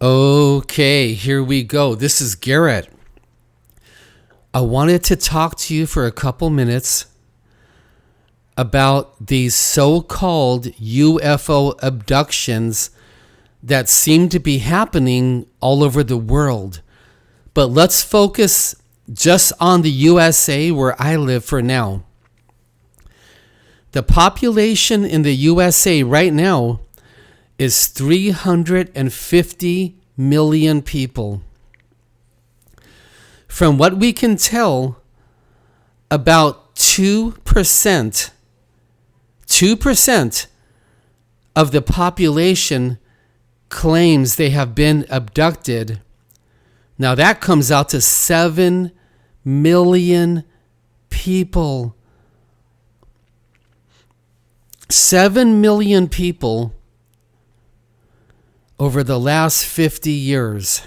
Okay, here we go. This is Garrett. I wanted to talk to you for a couple minutes about these so-called UFO abductions that seem to be happening all over the world. But let's focus just on the USA where I live for now. The population in the USA right now is 350 million people. From what we can tell, about 2% of the population claims they have been abducted. Now that comes out to 7 million people. 7 million people over the last 50 years.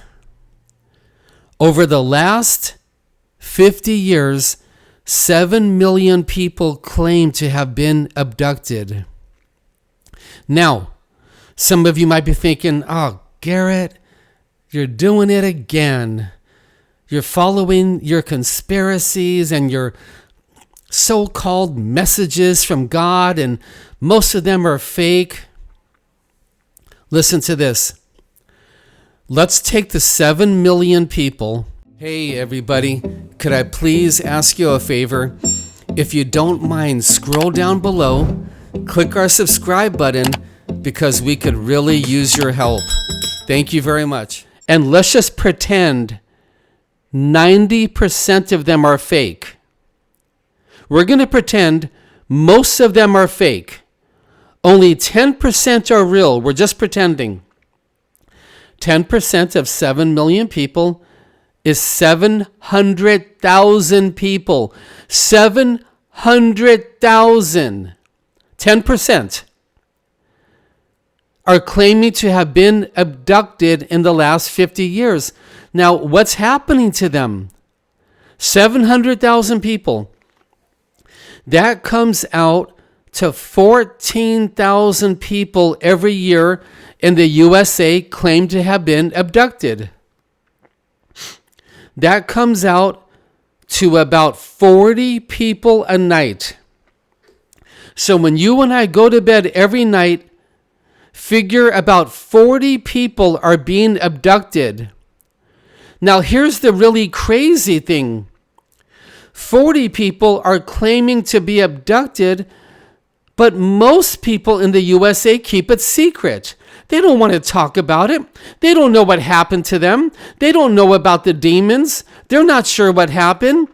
Over the last 50 years, 7 million people claim to have been abducted. Now, some of you might be thinking, oh, Garrett, you're doing it again. You're following your conspiracies and your so-called messages from God, and most of them are fake. Listen to this. Let's take the 7 million people. Hey, everybody, could I please ask you a favor? If you don't mind, scroll down below, click our subscribe button, because we could really use your help. Thank you very much. And let's just pretend 90% of them are fake. We're going to pretend most of them are fake. Only 10% are real. We're just pretending. 10% of 7 million people is 700,000 people. 700,000. 10% are claiming to have been abducted in the last 50 years. Now, what's happening to them? 700,000 people. That comes out to 14,000 people every year in the USA claim to have been abducted. That comes out to about 40 people a night. So when you and I go to bed every night, figure about 40 people are being abducted. Now here's the really crazy thing. 40 people are claiming to be abducted, but most people in the USA keep it secret. They don't want to talk about it. They don't know what happened to them. They don't know about the demons. They're not sure what happened.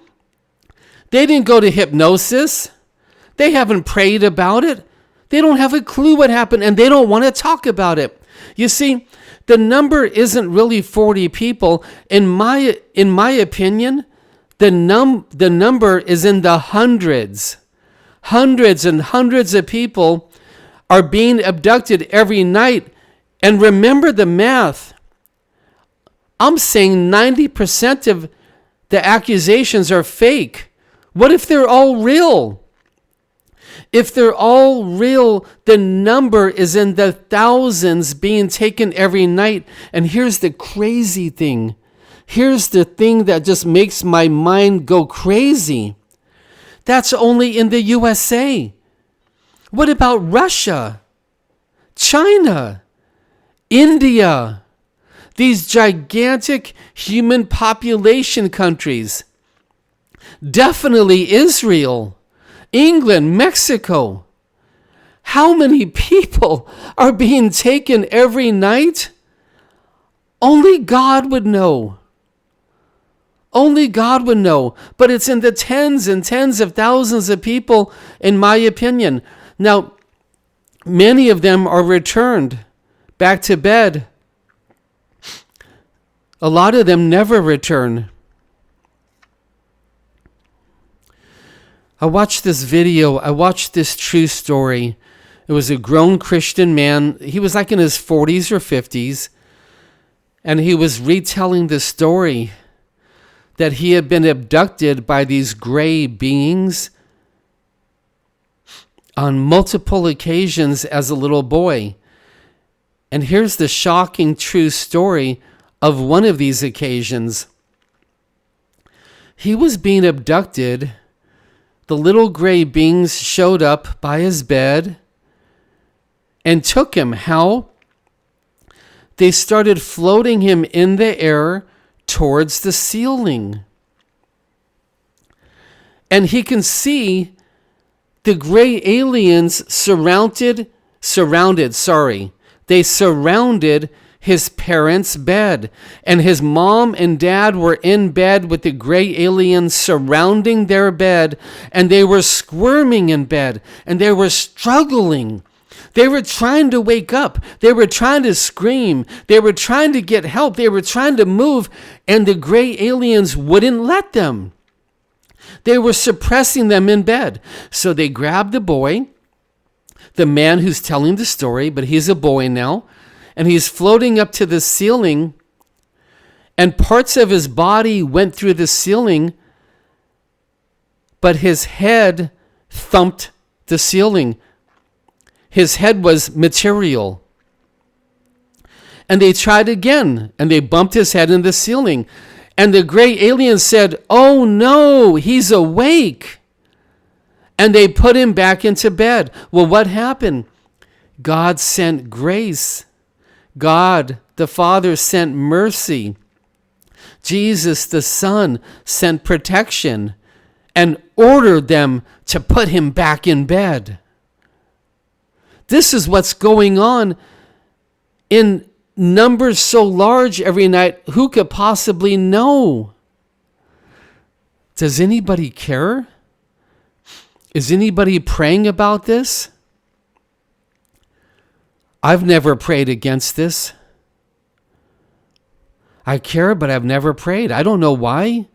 They didn't go to hypnosis. They haven't prayed about it. They don't have a clue what happened, and they don't want to talk about it. You see, the number isn't really 40 people. In my opinion, the number is in the hundreds. Hundreds and hundreds of people are being abducted every night. And remember the math. I'm saying 90% of the accusations are fake. What if they're all real? If they're all real, the number is in the thousands being taken every night. And here's the crazy thing. Here's the thing that just makes my mind go crazy. That's only in the USA. What about Russia, China, India, these gigantic human population countries? Definitely Israel, England, Mexico. How many people are being taken every night? Only God would know. Only God would know. But it's in the tens and tens of thousands of people, in my opinion. Now, many of them are returned back to bed. A lot of them never return. I watched this video. I watched this true story. It was a grown Christian man. He was like in his 40s or 50s. And he was retelling the story that he had been abducted by these gray beings on multiple occasions as a little boy. And here's the shocking true story of one of these occasions. He was being abducted. The little gray beings showed up by his bed and took him. How? They started floating him in the air towards the ceiling. And he can see the gray aliens surrounded his parents' bed. And his mom and dad were in bed with the gray aliens surrounding their bed. And they were squirming in bed. And they were struggling. They were trying to wake up. They were trying to scream. They were trying to get help. They were trying to move. And the gray aliens wouldn't let them. They were suppressing them in bed. So they grabbed the boy, the man who's telling the story, but he's a boy now, and he's floating up to the ceiling, and parts of his body went through the ceiling, but his head thumped the ceiling. His head was material. And they tried again, and they bumped his head in the ceiling. And the gray alien said, "Oh no, he's awake." And they put him back into bed. Well, what happened? God sent grace. God, the Father, sent mercy. Jesus, the Son, sent protection and ordered them to put him back in bed. This is what's going on in numbers so large every night. Who could possibly know? Does anybody care? Is anybody praying about this? I've never prayed against this. I care, but I've never prayed. I don't know why.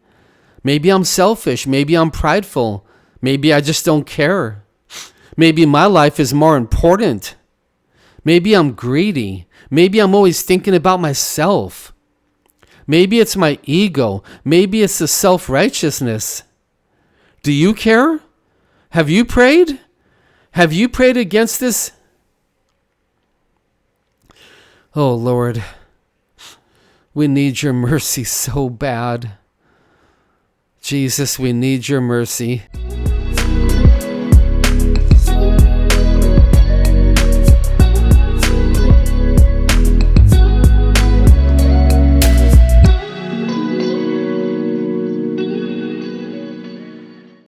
Maybe I'm selfish. Maybe I'm prideful. Maybe I just don't care. Maybe my life is more important. Maybe I'm greedy. Maybe I'm always thinking about myself. Maybe it's my ego. Maybe it's the self-righteousness. Do you care? Have you prayed? Have you prayed against this? Oh, Lord, we need your mercy so bad. Jesus, we need your mercy.